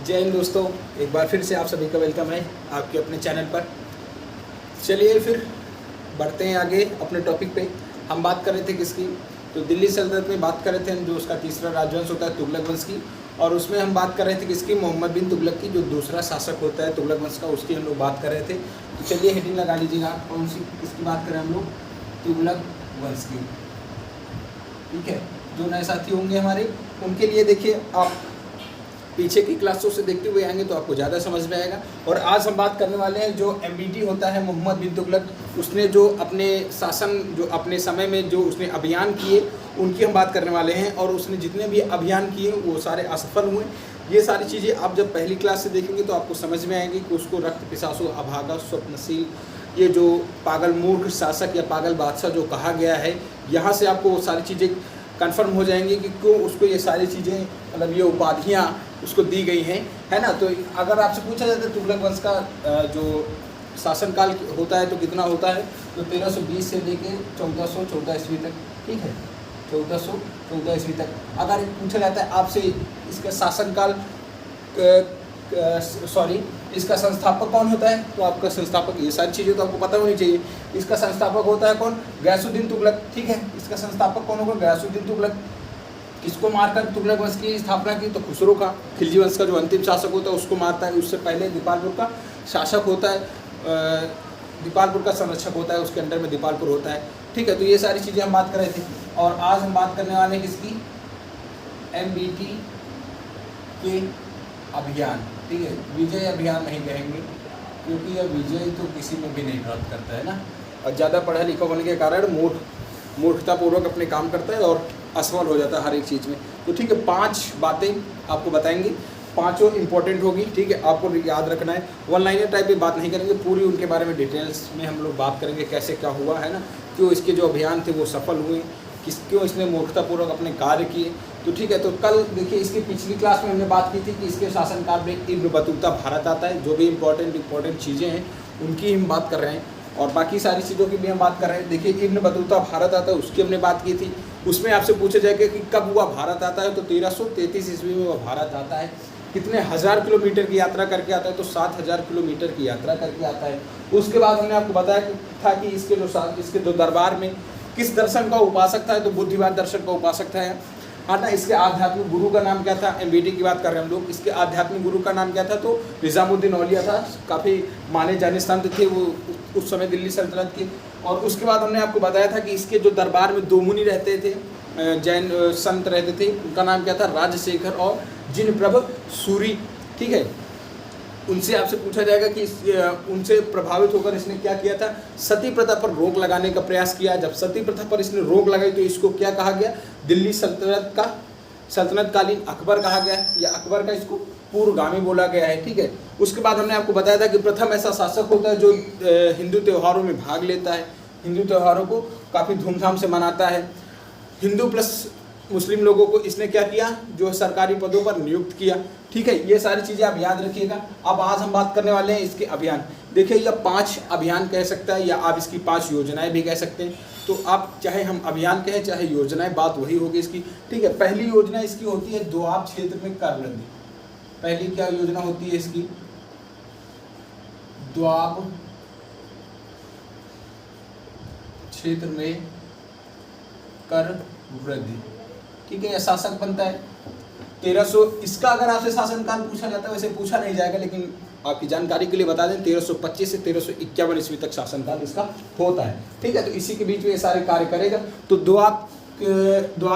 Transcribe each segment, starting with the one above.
जय हिंद दोस्तों, एक बार फिर से आप सभी का वेलकम है आपके अपने चैनल पर। चलिए फिर बढ़ते हैं आगे अपने टॉपिक पे। हम बात कर रहे थे किसकी, तो दिल्ली सल्तनत में बात कर रहे थे हम, जो उसका तीसरा राजवंश होता है तुगलक वंश की। और उसमें हम बात कर रहे थे किसकी, मोहम्मद बिन तुगलक की, जो दूसरा शासक होता है तुगलक वंश का, उसकी हम लोग बात कर रहे थे। तो चलिए हेडिंग लगा लीजिएगा, कौन सी किसकी बात करें हम लोग, तुगलक वंश की। ठीक है, जो नए साथी होंगे हमारे उनके लिए देखिए, आप पीछे की क्लासों से देखते हुए आएंगे तो आपको ज़्यादा समझ में आएगा। और आज हम बात करने वाले हैं जो एमबीटी होता है, मोहम्मद बिन तुगलक, उसने जो अपने शासन, जो अपने समय में जो उसने अभियान किए उनकी हम बात करने वाले हैं। और उसने जितने भी अभियान किए वो सारे असफल हुए। ये सारी चीज़ें आप जब पहली क्लास से देखेंगे तो आपको समझ में आएगी कि उसको रक्त पिशासु, अभागा, स्वप्नशील, ये जो पागल मूर्ख शासक या पागल बादशाह जो कहा गया है, यहाँ से आपको वो सारी चीज़ें कंफर्म हो जाएंगी कि क्यों उसको ये सारी चीज़ें, मतलब ये उपाधियाँ उसको दी गई हैं, है ना। तो अगर आपसे पूछा जाता है तुगलक वंश का जो शासनकाल होता है तो कितना होता है, तो 1320 से लेके 1414 ईस्वी तक। ठीक है, 1414 ईस्वी तक। अगर पूछा जाता है आपसे इसका शासनकाल इसका संस्थापक कौन होता है, तो आपका संस्थापक, ये सारी चीज़ें तो आपको पता होनी चाहिए। इसका संस्थापक होता है कौन, गयासुद्दीन तुगलक। ठीक है, इसका संस्थापक कौन होगा, गयासुद्दीन तुगलक। किसको मारकर तुगलक वंश की स्थापना की, तो खुसरो का, खिलजी वंश का जो अंतिम शासक होता है उसको मारता है। उससे पहले दीपालपुर का शासक होता है, दीपालपुर का संरक्षक होता है, उसके अंडर में दीपालपुर होता है। ठीक है, तो ये सारी चीज़ें हम बात कर रहे थे। और आज हम बात करने वाले हैं किसकी, एमबीटी के अभियान। ठीक है, विजय अभियान नहीं कहेंगे क्योंकि यह विजय तो किसी में भी नहीं प्राप्त करता है ना। और ज़्यादा पढ़ा लिखा होने के कारण मूर्खतापूर्वक अपने काम करता है और असफल हो जाता है हर एक चीज़ में। तो ठीक है, 5 बातें आपको बताएंगे, पाँचों इंपॉर्टेंट होगी। ठीक है, आपको याद रखना है। वन लाइनर टाइप में बात नहीं करेंगे, पूरी उनके बारे में डिटेल्स में हम लोग बात करेंगे, कैसे क्या हुआ है ना, क्यों इसके जो अभियान थे वो सफल हुए, क्यों इसने मूर्खतापूर्वक अपने कार्य किए। तो ठीक है, तो कल देखिए इसकी पिछली क्लास में हमने बात की थी कि इसके शासनकाल में इब्न बतूता भारत आता है। जो भी इंपॉर्टेंट चीज़ें हैं उनकी हम बात कर रहे हैं, और बाकी सारी चीज़ों की भी हम बात कर रहे हैं। देखिए इब्न बतूता भारत आता है, उसकी हमने बात की थी। उसमें आपसे पूछा जाएगा कि कब हुआ भारत आता है, तो 1333 ईस्वी में वह भारत आता है। कितने हज़ार किलोमीटर की यात्रा करके आता है, तो 7000 किलोमीटर की यात्रा करके आता है। उसके बाद हमने आपको बताया था कि इसके जो दरबार में किस दर्शन का उपासक था, तो बुद्धिवाद दर्शन का उपासक था, हाँ ना। इसके आध्यात्मिक गुरु का नाम क्या था, एमबीटी की बात कर रहे हैं हम लोग, इसके आध्यात्मिक गुरु का नाम क्या था, तो निज़ामुद्दीन औलिया था। काफ़ी माने जाने संत थे वो उस समय दिल्ली सल्तनत के। और उसके बाद हमने आपको बताया था कि इसके जो दरबार में 2 मुनि रहते थे, जैन संत रहते थे, उनका नाम क्या था, राजशेखर और जिनप्रभ सूरी। ठीक है, उनसे आपसे पूछा जाएगा कि उनसे प्रभावित होकर इसने क्या किया था, सती प्रथा पर रोक लगाने का प्रयास किया। जब सती प्रथा पर इसने रोक लगाई तो इसको क्या कहा गया, दिल्ली सल्तनतकालीन अकबर कहा गया, या अकबर का इसको पूर्वगामी बोला गया है। ठीक है, उसके बाद हमने आपको बताया था कि प्रथम ऐसा शासक होता है जो हिंदू त्योहारों में भाग लेता है, हिंदू त्योहारों को काफ़ी धूमधाम से मनाता है। हिंदू प्लस मुस्लिम लोगों को इसने क्या किया, जो सरकारी पदों पर नियुक्त किया। ठीक है, ये सारी चीज़ें आप याद रखिएगा। अब आज हम बात करने वाले हैं इसके अभियान। देखिए यह 5 अभियान कह सकता है, या आप इसकी 5 योजनाएं भी कह सकते हैं। तो आप चाहे हम अभियान कहें चाहे योजनाएं, बात वही होगी इसकी। ठीक है, पहली योजना इसकी होती है दोआब क्षेत्र में कर वृद्धि। पहली क्या योजना होती है इसकी, दोआब क्षेत्र में कर वृद्धि। ठीक है, यह शासक बनता है 1300। इसका अगर आपसे शासनकाल पूछा जाता है, वैसे पूछा नहीं जाएगा, लेकिन आपकी जानकारी के लिए बता दें 1325 से 1351 ईस्वी तक शासनकाल इसका होता है। ठीक है, तो इसी के बीच में ये सारे कार्य करेगा। तो दोआब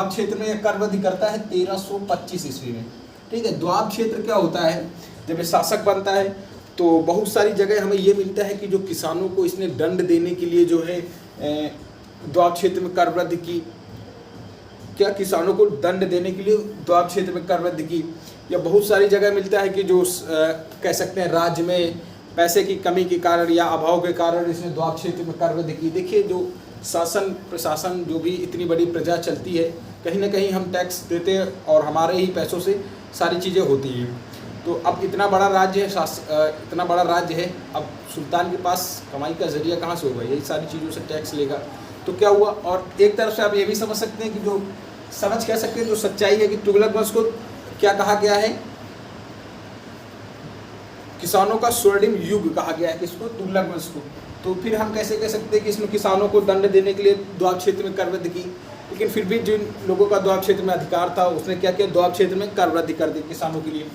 क्षेत्र में कर वृद्धि करता है 1325 ईस्वी में। ठीक है, दोआब क्षेत्र क्या होता है, जब ये शासक बनता है तो बहुत सारी जगह हमें ये मिलता है कि जो किसानों को इसने दंड देने के लिए जो है दोआब क्षेत्र में कर वृद्धि की, क्या किसानों को दंड देने के लिए दोआब क्षेत्र में कर वृद्धि की। या बहुत सारी जगह मिलता है कि जो कह सकते हैं राज्य में पैसे की कमी के कारण या अभाव के कारण इसने दोआब क्षेत्र में कर वृद्धि की। देखिए जो शासन प्रशासन, जो भी इतनी बड़ी प्रजा चलती है, कहीं ना कहीं हम टैक्स देते हैं और हमारे ही पैसों से सारी चीज़ें होती हैं। तो अब इतना बड़ा राज्य है, अब सुल्तान के पास कमाई का जरिया कहाँ से होगा, यही सारी चीज़ों से टैक्स लेगा। तो क्या हुआ, और एक तरफ से आप ये भी समझ सकते हैं कि जो समझ कह सकते हैं जो सच्चाई है कि तुगलक वंश को क्या कहा गया है, किसानों का स्वर्णिम युग कहा गया है किसको, तुगलक वंश को। तो फिर हम कैसे कह सकते हैं कि इसमें किसानों को दंड देने के लिए द्वाब क्षेत्र में कर वृद्धि की, लेकिन फिर भी जिन लोगों का द्वाब क्षेत्र में अधिकार था उसने क्या किया, द्वाब क्षेत्र में कर वृद्धि कर दी किसानों के लिए,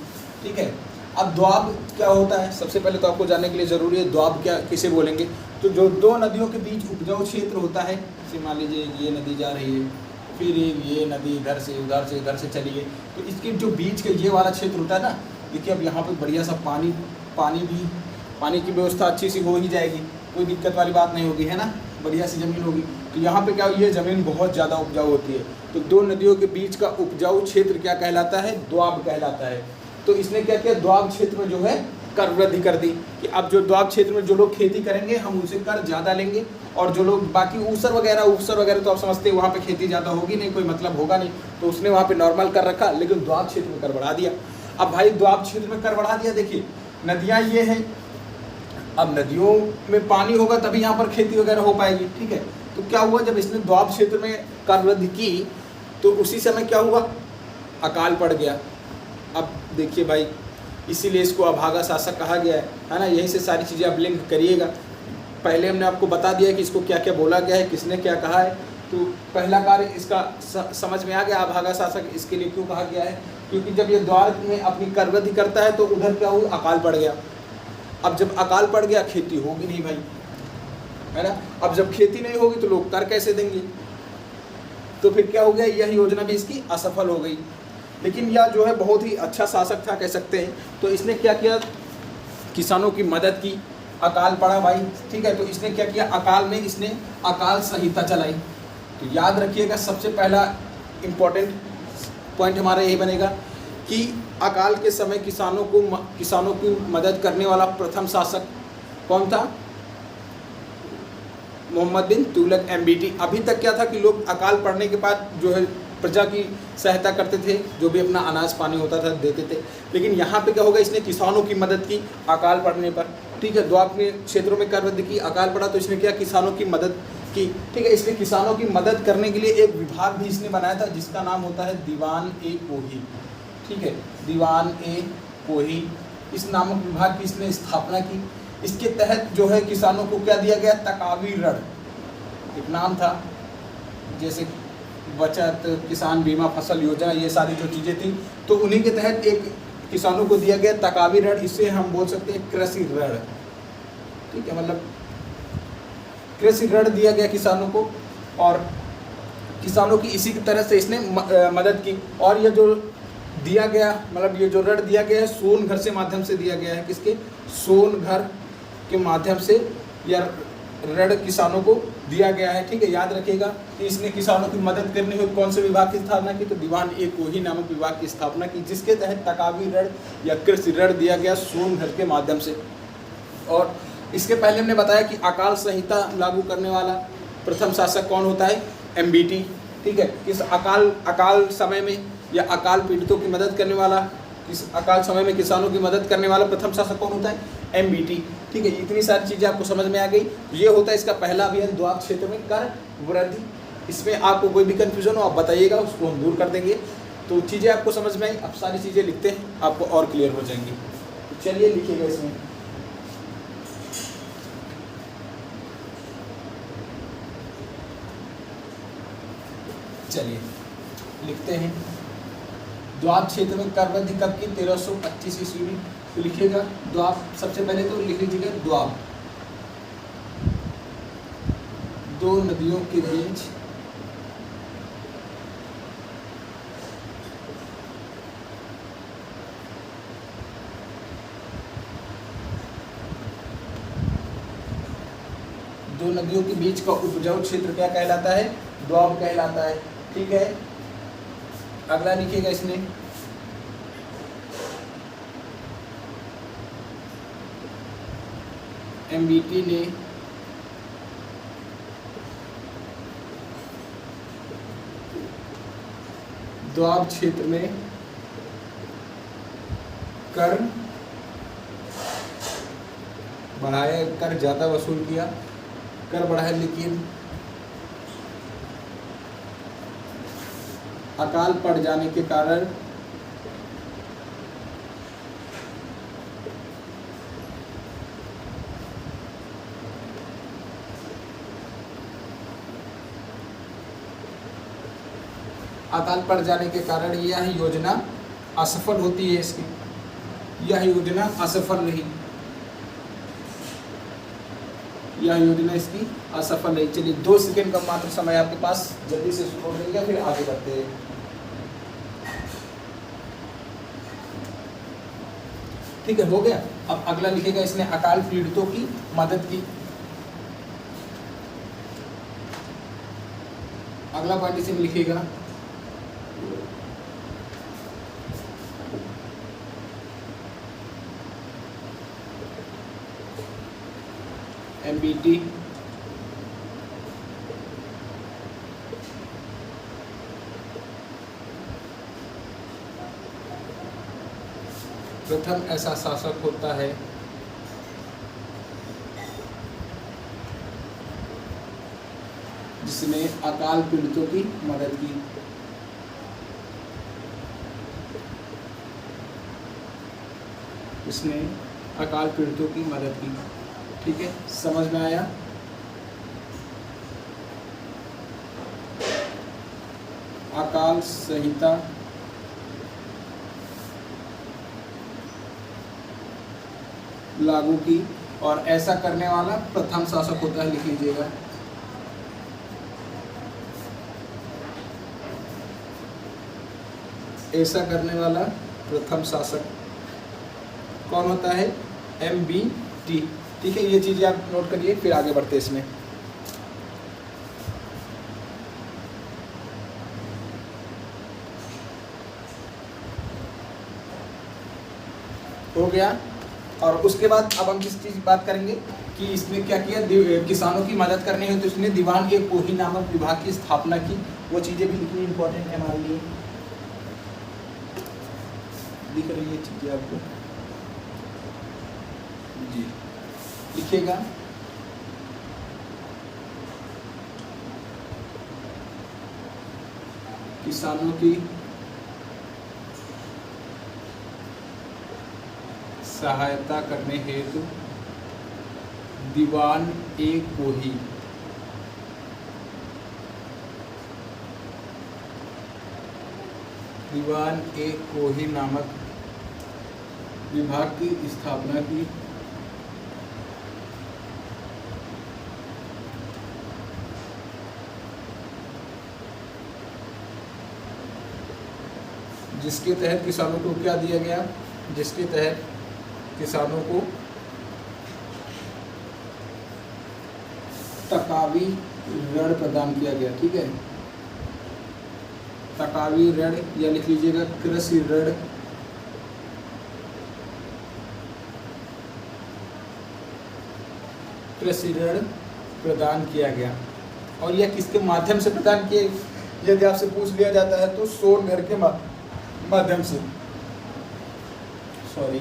ठीक है। अब द्वाब क्या होता है, सबसे पहले तो आपको जानने के लिए ज़रूरी है द्वाब क्या किसे बोलेंगे। तो जो दो नदियों के बीच उपजाऊ क्षेत्र होता है, जैसे मान लीजिए ये नदी जा रही है, फिर ये नदी इधर से इधर से चली है, तो इसके जो बीच का ये वाला क्षेत्र होता है ना, देखिए अब यहाँ पे बढ़िया सा पानी की व्यवस्था अच्छी सी हो ही जाएगी, कोई दिक्कत वाली बात नहीं होगी, है ना, बढ़िया सी ज़मीन होगी। तो यहाँ पे क्या, ये ज़मीन बहुत ज़्यादा उपजाऊ होती है। तो दो नदियों के बीच का उपजाऊ क्षेत्र क्या कहलाता है, द्वाब कहलाता है। तो इसने क्या किया, द्वाब क्षेत्र में जो है कर वृद्धि कर दी कि अब जो द्वाब क्षेत्र में जो लोग खेती करेंगे हम उनसे कर ज़्यादा लेंगे, और जो लोग बाकी ऊसर वगैरह तो आप समझते हैं वहाँ पे खेती ज़्यादा होगी नहीं, कोई मतलब होगा नहीं, तो उसने वहाँ पे नॉर्मल कर रखा, लेकिन द्वाब क्षेत्र में कर बढ़ा दिया। अब भाई द्वाब क्षेत्र में कर बढ़ा दिया, देखिए नदियाँ ये हैं, अब नदियों में पानी होगा तभी यहाँ पर खेती वगैरह हो पाएगी, ठीक है। तो क्या हुआ, जब इसने द्वाब क्षेत्र में कर वृद्धि की तो उसी समय क्या हुआ, अकाल पड़ गया। अब देखिए भाई, इसीलिए इसको अभागा शासक कहा गया है ना, यहीं से सारी चीज़ें आप लिंक करिएगा। पहले हमने आपको बता दिया कि इसको क्या क्या बोला गया है, किसने क्या कहा है, तो पहला कार्य इसका समझ में आ गया, अभागा शासक इसके लिए क्यों कहा गया है, क्योंकि जब ये द्वार में अपनी कर वृद्धि करता है तो उधर क्या हुआ, अकाल पड़ गया। अब जब अकाल पड़ गया खेती होगी नहीं भाई, है ना, अब जब खेती नहीं होगी तो लोग कर कैसे देंगे, तो फिर क्या हो गया, यह योजना भी इसकी असफल हो गई। लेकिन यह जो है बहुत ही अच्छा शासक था कह सकते हैं। तो इसने क्या किया, किसानों की मदद की, अकाल पड़ा भाई, ठीक है, तो इसने क्या किया, अकाल में इसने अकाल संहिता चलाई। तो याद रखिएगा, सबसे पहला इम्पोर्टेंट पॉइंट हमारा यही बनेगा कि अकाल के समय किसानों की मदद करने वाला प्रथम शासक कौन था, मोहम्मद बिन तुगलक MBT। अभी तक क्या था कि लोग अकाल पड़ने के बाद जो है प्रजा की सहायता करते थे, जो भी अपना अनाज पानी होता था देते थे, लेकिन यहाँ पे क्या होगा, इसने किसानों की मदद की अकाल पड़ने पर, ठीक है। द्वाब के क्षेत्रों में कर वृद्धि की, अकाल पड़ा तो इसने क्या, किसानों की मदद की, ठीक है। इसने किसानों की मदद करने के लिए एक विभाग भी इसने बनाया था जिसका नाम होता है दीवान-ए-कोही, ठीक है, दीवान-ए-कोही, इस नामक विभाग की इसने स्थापना की। इसके तहत जो है किसानों को क्या दिया गया, तकावी ऋण एक नाम था, जैसे बचत, किसान बीमा, फसल योजना, ये सारी जो चीज़ें थी, तो उन्हीं के तहत एक किसानों को दिया गया तकावी ऋण, इससे हम बोल सकते हैं कृषि ऋण, ठीक है, मतलब कृषि ऋण दिया गया किसानों को, और किसानों की इसी तरह से इसने मदद की। और ये जो दिया गया, मतलब ये जो ऋण दिया गया है सोनघर से माध्यम से दिया गया है, किसके, सोनघर के माध्यम से यह ऋण किसानों को दिया गया है, ठीक है। याद रखिएगा कि इसने किसानों की मदद करनी हो कौन से विभाग की स्थापना की, तो दीवान-ए-कोही नामक विभाग की स्थापना की, जिसके तहत तकावी ऋण या कृषि ऋण दिया गया सोनघर के माध्यम से। और इसके पहले हमने बताया कि अकाल संहिता लागू करने वाला प्रथम शासक कौन होता है, MBT, ठीक है। इस अकाल समय में या अकाल पीड़ितों की मदद करने वाला, इस अकाल समय में किसानों की मदद करने वाला प्रथम शासक कौन होता है, MBT, ठीक है। इतनी सारी चीज़ें आपको समझ में आ गई। ये होता है इसका पहला अभियान, द्वाब क्षेत्र में कर वृद्धि। इसमें आपको कोई भी कन्फ्यूजन हो आप बताइएगा, उसको हम दूर कर देंगे। तो चीज़ें आपको समझ में आई, अब सारी चीज़ें लिखते हैं, आपको और क्लियर हो जाएंगी। तो चलिए लिखिएगा इसमें, चलिए लिखते हैं, द्वाब क्षेत्र में कर वृद्धि कब की, 1325 ईस्वी में। तो लिखिएगा द्वाब, सबसे पहले तो लिख लीजिएगा द्वाब, दो नदियों के बीच का उपजाऊ क्षेत्र क्या कहलाता है, द्वाब कहलाता है, ठीक है। अगला लिखिएगा इसमें, MBT ने द्वाब क्षेत्र में कर बढ़ाया, कर ज़्यादा वसूल किया, कर बढ़ाया, लेकिन अकाल पड़ जाने के कारण अकाल पड़ जाने के कारण यह योजना असफल होती है इसकी, यह योजना असफल रही, यह योजना इसकी असफल रही। चलिए 2 सेकंड का मात्र समय आपके पास, जल्दी से छोड़ देंगे फिर आगे बढ़ते हैं। ठीक है, हो गया। अब अगला लिखेगा इसने अकाल पीड़ितों की मदद की। अगला पॉइंट इसमें लिखेगा MBT प्रथम ऐसा शासक होता है जिसने अकाल पीड़ितों की मदद की। इसने अकाल पीड़ितों की मदद की। ठीक है, समझ में आया? अकाल संहिता लागू की और ऐसा करने वाला प्रथम शासक होता है, लिख लीजिएगा। ऐसा करने वाला प्रथम शासक कौन होता है? MBT। ठीक है, ये चीजें आप नोट करिए, फिर आगे बढ़ते इसमें। हो गया। और उसके बाद अब हम किस चीज़ की बात करेंगे कि इसने क्या किया, किसानों की मदद करनी है तो इसने दीवान एक कोही नामक विभाग की स्थापना की। वो चीज़ें भी लिखनी इंपॉर्टेंट है हमारे लिए, दिख रही है चीज़ें आपको जी, लिखेगा किसानों की सहायता करने हेतु दीवान एक कोही नामक विभाग की स्थापना की। जिसके तहत किसानों को क्या दिया गया, जिसके तहत किसानों को तकावी ऋण प्रदान किया गया। ठीक है, तकावी ऋण या लिख लीजिएगा कृषि ऋण प्रदान किया गया। और यह किसके माध्यम से प्रदान किए, यदि आपसे पूछ लिया जाता है तो सोनघर के माध्यम से, सॉरी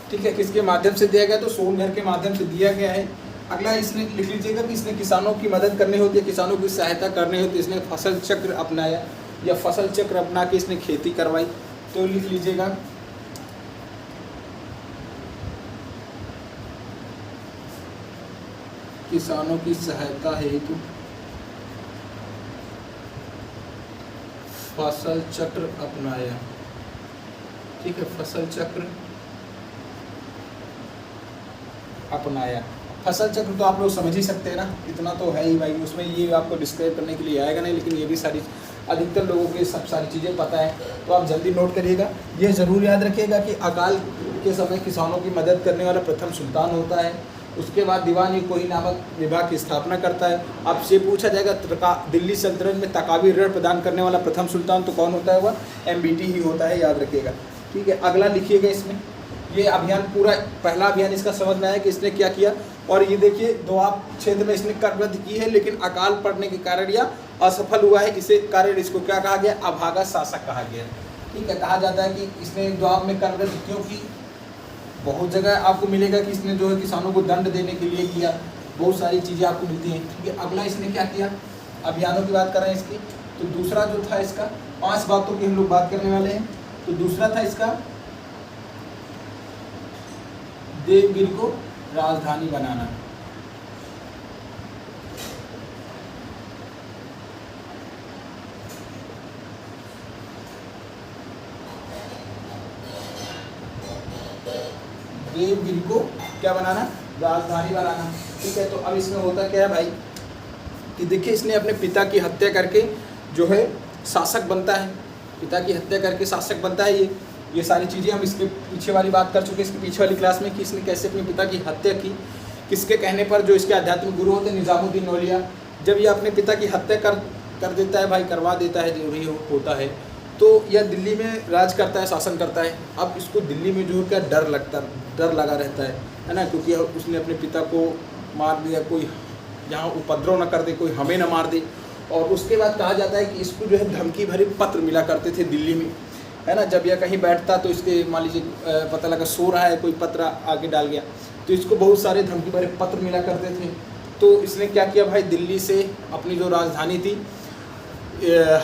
ठीक है, किसके माध्यम से दिया गया, तो सोनघर के माध्यम से दिया गया है। अगला इसने लिख लीजिएगा कि इसने किसानों की मदद करनी होती है, किसानों की सहायता करनी होती है, इसने फसल चक्र अपनाया या फसल चक्र अपना के इसने खेती करवाई। तो लिख लीजिएगा किसानों की सहायता हेतु फसल चक्र अपनाया। ठीक है, फसल चक्र अपनाया। फसल चक्र तो आप लोग समझ ही सकते हैं ना, इतना तो है ही भाई, उसमें ये आपको डिस्क्राइब करने के लिए आएगा नहीं, लेकिन ये भी सारी अधिकतर लोगों को ये सब सारी चीज़ें पता है, तो आप जल्दी नोट करिएगा। ये ज़रूर याद रखिएगा कि अकाल के समय किसानों की मदद करने वाला प्रथम सुल्तान होता है। उसके बाद दीवान एक कोही नामक विभाग की स्थापना करता है। आपसे पूछा जाएगा दिल्ली सल्तनत में तकावी ऋण प्रदान करने वाला प्रथम सुल्तान, तो कौन होता है? वह MBT ही होता है, याद रखिएगा। ठीक है, अगला लिखिएगा इसमें। ये अभियान पूरा पहला अभियान इसका समझ में आया कि इसने क्या किया। और ये देखिए दोआब क्षेत्र में इसने करवृद्धि की है, लेकिन अकाल पड़ने के कारण यह असफल हुआ है। इसे कारण इसको क्या कहा गया? अभागा शासक कहा गया। ठीक है, कहा जाता है कि इसने दोआब में करवृद्धि क्यों की। बहुत जगह आपको मिलेगा कि इसने जो है किसानों को दंड देने के लिए किया, बहुत सारी चीज़ें आपको मिलती हैं। ठीक है, अगला इसने क्या किया, अभियानों की बात कर रहे हैं इसकी। तो दूसरा जो था इसका, 5 बातों की हम लोग बात करने वाले हैं। तो दूसरा था इसका देवगिर को राजधानी बनाना। देवगिर को क्या बनाना, राजधानी बनाना। ठीक है, तो अब इसमें होता क्या है भाई कि देखिए इसने अपने पिता की हत्या करके जो है शासक बनता है, पिता की हत्या करके शासक बनता है। ये सारी चीज़ें हम इसके पीछे वाली बात कर चुके हैं, इसके पीछे वाली क्लास में कि इसने कैसे अपने पिता की हत्या की, किसके कहने पर, जो इसके आध्यात्मिक गुरु होते हैं निज़ामुद्दीन औलिया। जब ये अपने पिता की हत्या कर देता है भाई, करवा देता है, जो भी होता है, तो यह दिल्ली में राज करता है, शासन करता है। अब इसको दिल्ली में जो है क्या डर लगा रहता है ना, क्योंकि उसने अपने पिता को मार दिया, कोई यहाँ उपद्रव न कर दे, कोई हमें न मार दे। और उसके बाद कहा जाता है कि इसको जो है धमकी भरे पत्र मिला करते थे दिल्ली में, है ना। जब यह कहीं बैठता तो इसके मान लीजिए पता लगा सो रहा है, कोई पत्र आगे डाल गया, तो इसको बहुत सारे धमकी भरे पत्र मिला करते थे। तो इसने क्या किया भाई, दिल्ली से अपनी जो राजधानी थी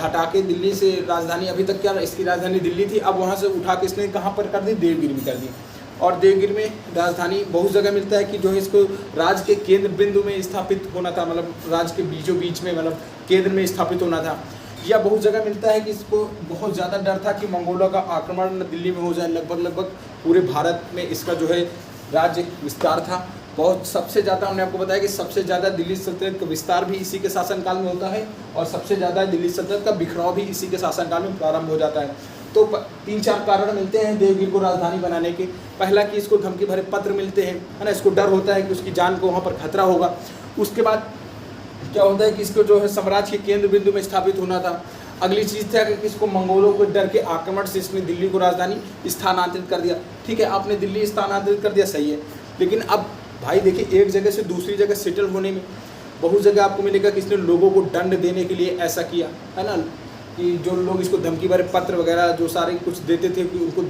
हटा के, दिल्ली से राजधानी अभी तक क्या इसकी राजधानी दिल्ली थी, अब वहाँ से उठा के इसने कहाँ पर कर दी, देवगिर में कर दी। और देवगिर में राजधानी बहुत जगह मिलता है कि जो है इसको राज्य के केंद्र बिंदु में स्थापित होना था, मतलब राज्य के बीचों बीच में, मतलब केंद्र में स्थापित होना था। या बहुत जगह मिलता है कि इसको बहुत ज़्यादा डर था कि मंगोलों का आक्रमण दिल्ली में हो जाए। लगभग पूरे भारत में इसका जो है राज्य विस्तार था बहुत। सबसे ज़्यादा हमने आपको बताया कि सबसे ज़्यादा दिल्ली सल्तनत का विस्तार भी इसी के शासनकाल में होता है, और सबसे ज़्यादा दिल्ली सल्तनत का बिखराव भी इसी के शासनकाल में प्रारंभ हो जाता है। तो 3-4 कारण मिलते हैं देवगिर को राजधानी बनाने के। पहला कि इसको धमकी भरे पत्र मिलते हैं, है ना, इसको डर होता है कि उसकी जान को वहाँ पर खतरा होगा। उसके बाद क्या होता है कि इसको जो है साम्राज्य के केंद्र बिंदु में स्थापित होना था। अगली चीज़ था कि इसको मंगोलों के डर के आक्रमण से इसने दिल्ली को राजधानी स्थानांतरित कर दिया। ठीक है, आपने दिल्ली स्थानांतरित कर दिया, सही है, लेकिन अब भाई देखिए एक जगह से दूसरी जगह सेटल होने में बहुत जगह आपको मिलेगा कि इसने लोगों को दंड देने के लिए ऐसा किया, है ना, कि जो लोग इसको धमकी भरे पत्र वगैरह जो सारे कुछ देते थे, कि उनको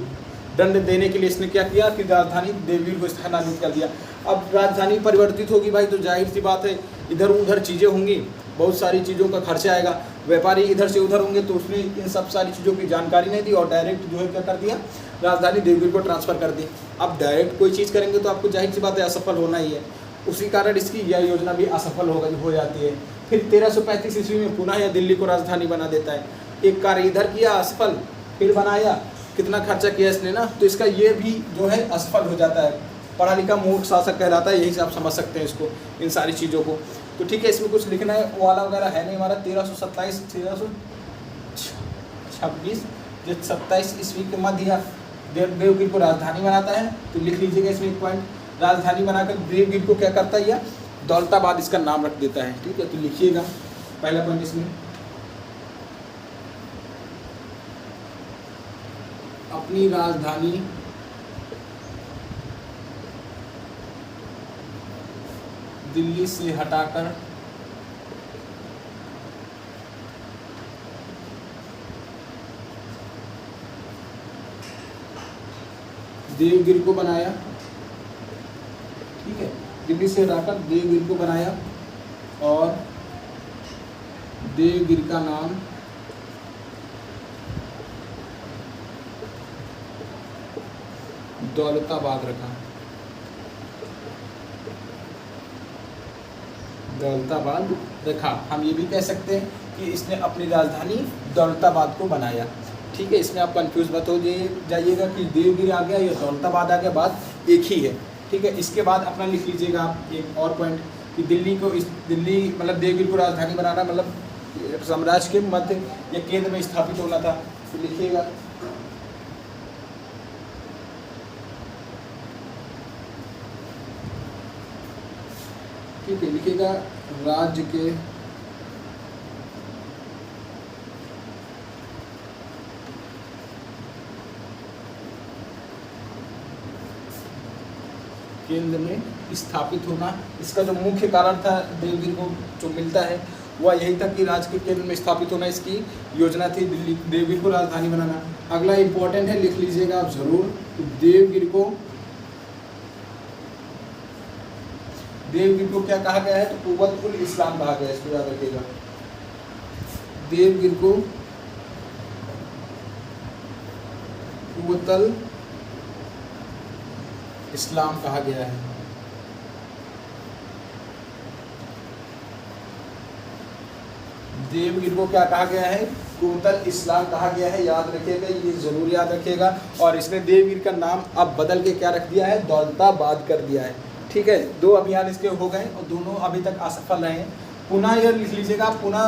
दंड देने के लिए इसने क्या किया कि राजधानी देवगिर को स्थानांतरित कर दिया। अब राजधानी परिवर्तित होगी भाई, तो जाहिर सी बात है इधर उधर चीज़ें होंगी, बहुत सारी चीज़ों का खर्चा आएगा, व्यापारी इधर से उधर होंगे, तो उसने इन सब सारी चीज़ों की जानकारी नहीं दी और डायरेक्ट जो है क्या कर दिया, राजधानी देवगिर को ट्रांसफ़र कर दी। अब डायरेक्ट कोई चीज़ करेंगे तो आपको जाहिर सी बात है असफल होना ही है, उसी कारण इसकी यह योजना भी असफल हो जाती है। फिर 1335 ईस्वी में पुनः यह दिल्ली को राजधानी बना देता है। एक कार्य इधर किया असफल, फिर बनाया, कितना खर्चा किया इसने ना, तो इसका ये भी जो है असफल हो जाता है। पढ़ा लिखा मूर्ख शासक कहलाता है, यही से आप समझ सकते हैं इसको, इन सारी चीज़ों को। तो ठीक है, इसमें कुछ लिखना है वाला वगैरह है नहीं हमारा। 1327 1326 जो 27 ईस्वी के मध्य देवगिर को राजधानी बनाता है। तो लिख लीजिएगा इसमें एक पॉइंट, राजधानी बनाकर देवगिर को क्या करता है, या दौलताबाद इसका नाम रख देता है। ठीक है, तो लिखिएगा पहला पॉइंट इसमें, अपनी राजधानी दिल्ली से हटाकर देवगिर को बनाया। ठीक है, दिल्ली से हटाकर देवगिर को बनाया और देवगिर का नाम दौलताबाद रखा। दौलताबाद रखा। हम ये भी कह सकते हैं कि इसने अपनी राजधानी दौलताबाद को बनाया। ठीक है, इसमें आप कंफ्यूज मत हो जाइएगा कि देवगिरी आ गया या दौलताबाद आ गया, बात एक ही है। ठीक है, इसके बाद अपना लिख लीजिएगा आप एक और पॉइंट कि दिल्ली मतलब देवगिरी को राजधानी बनाना, मतलब साम्राज्य के मध्य या केंद्र में स्थापित होना था। तो लिखिएगा ठीक है, लिखिएगा राज्य के केंद्र में स्थापित होना। इसका जो मुख्य कारण था देवगिर को जो मिलता है वह यही था कि राज्य के केंद्र में स्थापित होना इसकी योजना थी, दिल्ली देवगिर को राजधानी बनाना। अगला इंपॉर्टेंट है, लिख लीजिएगा आप जरूर, तो देवगिर को क्या कहा गया है, तो कुव्वतुल इस्लाम कहा गया है, इसको याद रखिएगा। देवगिर को कुव्वतुल इस्लाम कहा गया है। देवगिर को क्या कहा गया है? कुतुल इस्लाम कहा गया है। याद रखिएगा, ये जरूर याद रखिएगा। और इसने देवगिर का नाम अब बदल के क्या रख दिया है? दौलताबाद कर दिया है। ठीक है, 2 अभियान इसके हो गए और दोनों अभी तक असफल रहे हैं। पुनः यह लिख लीजिएगा, पुनः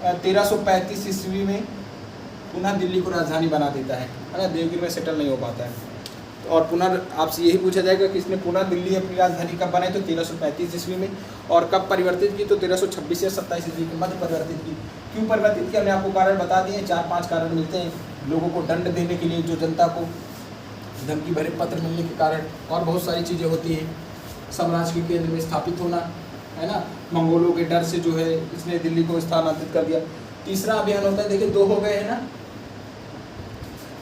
1335 ईस्वी में पुनः दिल्ली को राजधानी बना देता है ना, देवगिर में सेटल नहीं हो पाता है। और पुनः आपसे यही पूछा जाएगा कि इसने पुनः दिल्ली अपनी राजधानी कब बनाई? तो 1335 ईस्वी में। और कब परिवर्तित की? तो 1326 या 27 ईस्वी के मध्य परिवर्तित की। क्यों परिवर्तित किया? हमने आपको कारण बता दिए, 4-5 कारण मिलते हैं। लोगों को दंड देने के लिए, जो जनता को धमकी भरे पत्र मिलने के कारण, और बहुत सारी चीज़ें होती हैं। साम्राज्य के केंद्र में स्थापित होना, है ना, मंगोलों के डर से जो है इसने दिल्ली को स्थानांतरित कर दिया। तीसरा अभियान होता है, देखिए 2 हो गए हैं ना।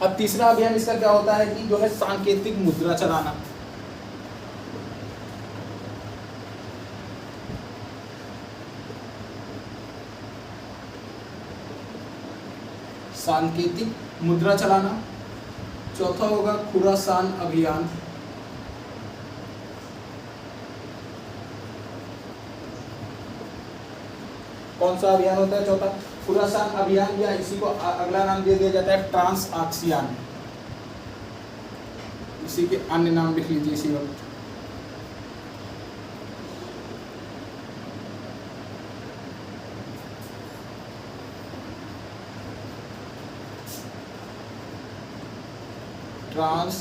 अब तीसरा अभियान इसका क्या होता है कि जो है सांकेतिक मुद्रा चलाना। सांकेतिक मुद्रा चलाना। चौथा होगा खुरासान अभियान। कौन सा अभियान होता है चौथा? खुरासान अभियान, या इसी को अगला नाम दे दिया जाता है ट्रांसआक्सियान। इसी के अन्य नाम लिख लीजिए इसी वक्त। ट्रांस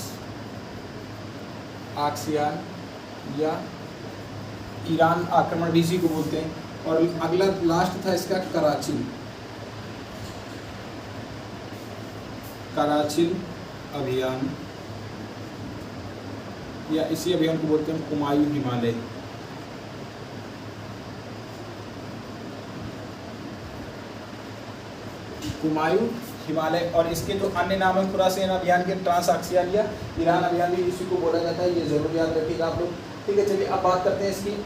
आक्सियान या ईरान आक्रमण भी इसी को बोलते हैं। और अगला लास्ट था इसका कराचिल अभियान, या इसी अभियान को बोलते हैं कुमायूं हिमालय। कुमायूं हिमालय। और इसके जो अन्य नाम है खुरासान अभियान के, ट्रांसआक्सियान या ईरान अभियान भी इसी को बोला जाता है। ये जरूर याद रखिएगा आप लोग। ठीक है, चलिए अब बात करते हैं इसकी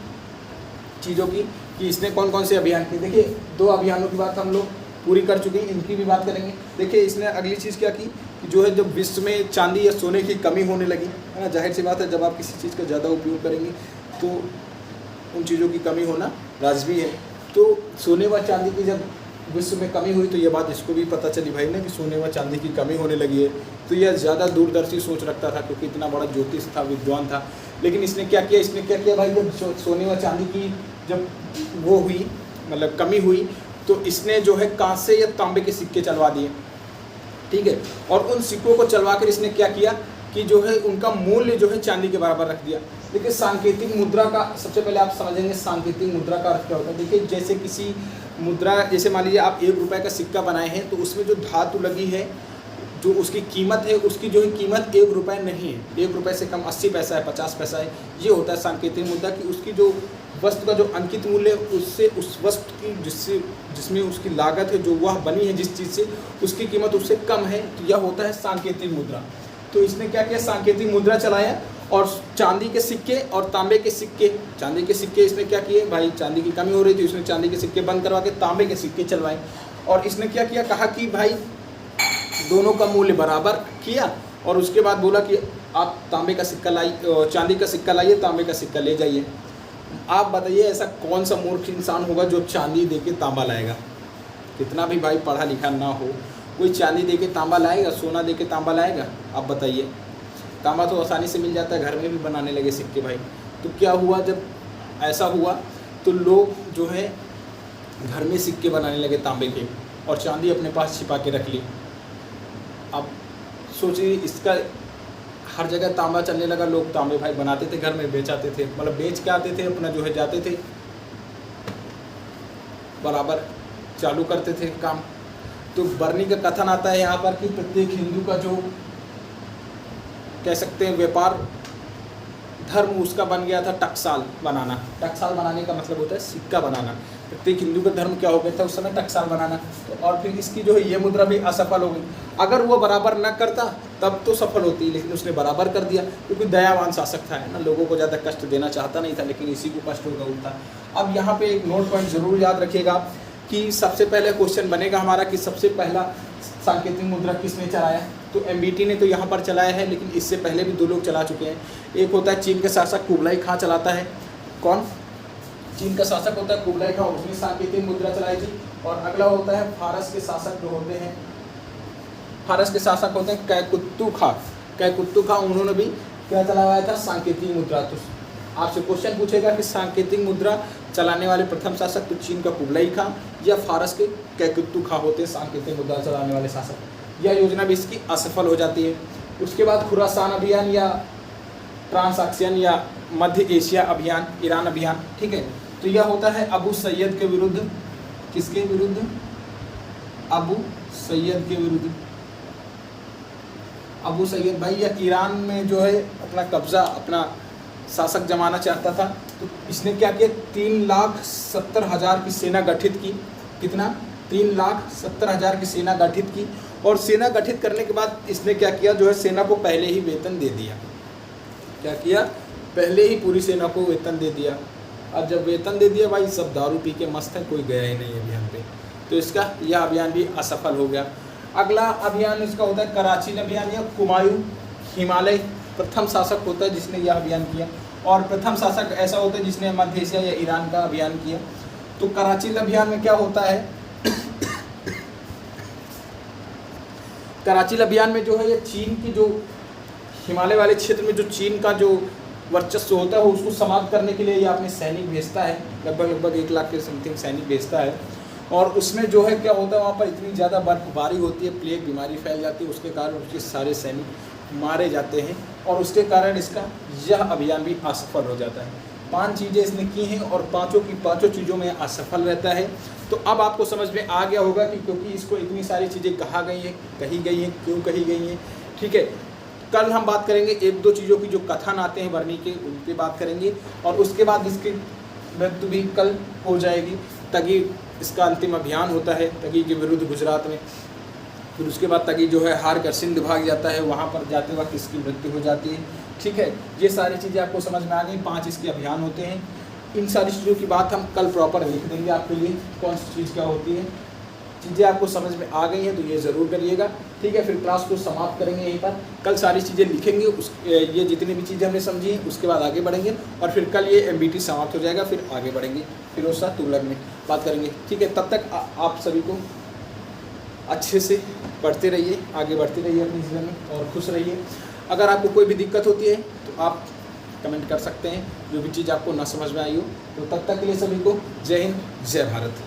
चीज़ों की कि इसने कौन कौन से अभियान किए। देखिए 2 अभियानों की बात हम लोग पूरी कर चुके हैं, इनकी भी बात करेंगे। देखिए इसने अगली चीज़ क्या की कि जो है जब विश्व में चांदी या सोने की कमी होने लगी, है ना, जाहिर सी बात है जब आप किसी चीज़ का ज़्यादा उपयोग करेंगे तो उन चीज़ों की कमी होना लाजमी है। तो सोने व चांदी की जब विश्व में कमी हुई तो ये बात इसको भी पता चली भाई ने कि सोने व चांदी की कमी होने लगी है। तो यह ज़्यादा दूरदर्शी सोच रखता था, क्योंकि इतना बड़ा ज्योतिष था, विद्वान था। लेकिन इसने क्या किया भाई, जब सोने व चांदी की जब वो हुई, मतलब कमी हुई, तो इसने जो है कांसे या तांबे के सिक्के चलवा दिए। ठीक है, और उन सिक्कों को चलवा कर इसने क्या किया कि जो है उनका मूल्य जो है चांदी के बराबर रख दिया। देखिए सांकेतिक मुद्रा का सबसे पहले आप समझेंगे सांकेतिक मुद्रा का अर्थ क्या होता है। देखिए जैसे किसी मुद्रा, जैसे मान लीजिए आप 1 रुपये का सिक्का बनाए हैं, तो उसमें जो धातु लगी है, जो उसकी कीमत है, उसकी जो है कीमत 1 रुपये नहीं है, 1 रुपये से कम 80 पैसा है, 50 पैसा है। ये होता है सांकेतिक मुद्रा कि उसकी जो वस्तु का जो अंकित मूल्य है उससे उस वस्तु की जिसमें उसकी लागत है, जो वह बनी है जिस चीज़ से, उसकी कीमत उससे कम है, तो यह होता है सांकेतिक मुद्रा। तो इसने क्या किया, सांकेतिक मुद्रा चलाया। और चांदी के सिक्के और तांबे के सिक्के, चांदी के सिक्के इसने क्या किए भाई, चांदी की कमी हो रही थी, उसने चांदी के सिक्के बंद करवा के तांबे के सिक्के चलवाए। और इसने क्या किया, कहा कि भाई दोनों का मूल्य बराबर किया, और उसके बाद बोला कि आप तांबे का सिक्का लाइए, चांदी का सिक्का लाइए, तांबे का सिक्का ले जाइए। आप बताइए ऐसा कौन सा मूर्ख इंसान होगा जो चांदी दे के तांबा लाएगा। कितना भी भाई पढ़ा लिखा ना हो, कोई चांदी दे के तांबा लाएगा, सोना दे के तांबा लाएगा? आप बताइए। तांबा तो आसानी से मिल जाता है, घर में भी बनाने लगे सिक्के भाई। तो क्या हुआ, जब ऐसा हुआ तो लोग जो है घर में सिक्के बनाने लगे तांबे के, और चांदी अपने पास छिपा के रख ली। अब सोचिए, इसका हर जगह तांबा चलने लगा, लोग तांबे भाई बनाते थे, घर में बेचाते थे, मतलब बेच के आते थे, अपना जो है जाते थे, बराबर चालू करते थे काम। तो बरनी का कथन आता है यहाँ पर कि प्रत्येक हिंदू का जो कह सकते हैं व्यापार धर्म उसका बन गया था टकसाल बनाना। टकसाल बनाने का मतलब होता है सिक्का बनाना। प्रत्येक हिंदू का धर्म क्या हो गया था उस समय, टकसाल बनाना। तो और फिर इसकी जो है ये मुद्रा भी असफल हो गई। अगर वो बराबर न करता तब तो सफल होती, लेकिन उसने बराबर कर दिया, क्योंकि दयावान शासक था, है ना, लोगों को ज़्यादा कष्ट देना चाहता नहीं था, लेकिन इसी को कष्ट होगा उठता। अब यहाँ पे एक नोट पॉइंट जरूर याद रखिएगा कि सबसे पहले क्वेश्चन बनेगा हमारा कि सबसे पहला सांकेतिक मुद्रा किसने चलाया। तो MBT ने तो यहाँ पर चलाया है, लेकिन इससे पहले भी 2 लोग चला चुके हैं। एक होता है चीन के शासक कुबलाई खां चलाता है। कौन? चीन का शासक होता है कुबलाई खां, उसने सांकेतिक मुद्रा चलाई थी। और अगला होता है फारस के शासक जो होते हैं, फारस के शासक होते हैं कैकुत्तु खां। कैकुत्तु खां उन्होंने भी क्या चलाया था? सांकेतिक मुद्रा। तो आपसे क्वेश्चन पूछेगा कि सांकेतिक मुद्रा चलाने वाले प्रथम शासक तो चीन का कुबलाई खां या फारस के कैकुत्तु खां होते हैं सांकेतिक मुद्रा चलाने वाले शासक। यह योजना भी इसकी असफल हो जाती है। उसके बाद खुरासान अभियान या ट्रांसएक्शन या मध्य एशिया अभियान, ईरान अभियान, ठीक है। तो यह होता है अबू सैयद के विरुद्ध। किसके विरुद्ध? अबू सैयद के विरुद्ध। अबू सैयद भाई या ईरान में जो है अपना कब्जा, अपना शासक जमाना चाहता था। तो इसने क्या किया? 3,70,000 की सेना गठित की। कितना? 3,70,000 की सेना गठित की। और सेना गठित करने के बाद इसने क्या किया? जो है सेना को पहले ही वेतन दे दिया। क्या किया? पहले ही पूरी सेना को वेतन दे दिया। अब जब वेतन दे दिया भाई, सब दारू पी के मस्त है, कोई गया ही नहीं अभियान पे। तो इसका यह अभियान भी असफल हो गया। अगला अभियान इसका होता है कराची अभियान या कुमायूं हिमालय। प्रथम शासक होता है जिसने यह अभियान किया। और प्रथम शासक ऐसा होता है जिसने मध्य एशिया या ईरान का अभियान किया। तो कराची अभियान में क्या होता है? कराची अभियान में जो है ये चीन की जो हिमालय वाले क्षेत्र में जो चीन का जो वर्चस्व होता है उसको समाप्त करने के लिए ये अपने सैनिक भेजता है। लगभग 1 लाख के समथिंग सैनिक भेजता है। और उसमें जो है क्या होता है, वहाँ पर इतनी ज़्यादा बर्फबारी होती है, प्लेग बीमारी फैल जाती है, उसके कारण उसके सारे सैनिक मारे जाते हैं। और उसके कारण इसका यह अभियान भी असफल हो जाता है। 5 चीज़ें इसने की हैं और पाँचों की पाँचों चीज़ों में असफल रहता है। तो अब आपको समझ में आ गया होगा कि क्योंकि इसको इतनी सारी चीज़ें कही गई हैं, क्यों कही गई हैं, ठीक है। कल हम बात करेंगे 1-2 चीज़ों की जो कथन आते हैं वर्णी के, उन पर बात करेंगे। और उसके बाद इसकी मृत्यु भी कल हो जाएगी। तगी इसका अंतिम अभियान होता है तगी के विरुद्ध गुजरात में। फिर उसके बाद तगी जो है हार कर सिंध भाग जाता है, वहाँ पर जाते वक्त इसकी मृत्यु हो जाती है, ठीक है। ये सारी चीज़ें आपको समझ में आ गई। 5 इसके अभियान होते हैं। इन सारी चीज़ों की बात हम कल प्रॉपर लिख देंगे आपके लिए, कौन सी चीज़ क्या होती है। चीज़ें आपको समझ में आ गई हैं तो ये ज़रूर करिएगा, ठीक है। फिर क्लास को समाप्त करेंगे यहीं पर। कल सारी चीज़ें लिखेंगे, ये जितनी भी चीज़ें हमने समझी हैं उसके बाद आगे बढ़ेंगे। और फिर कल ये MBT समाप्त हो जाएगा, फिर आगे बढ़ेंगे, फिर उसका तुगलक में बात करेंगे, ठीक है। तब तक आप सभी को अच्छे से पढ़ते रहिए, आगे बढ़ते रहिए अपने जीवन में और खुश रहिए। अगर आपको कोई भी दिक्कत होती है तो आप कमेंट कर सकते हैं, जो भी चीज़ आपको ना समझ में आई हो। तो तब तक के लिए सभी को जय हिंद, जय भारत।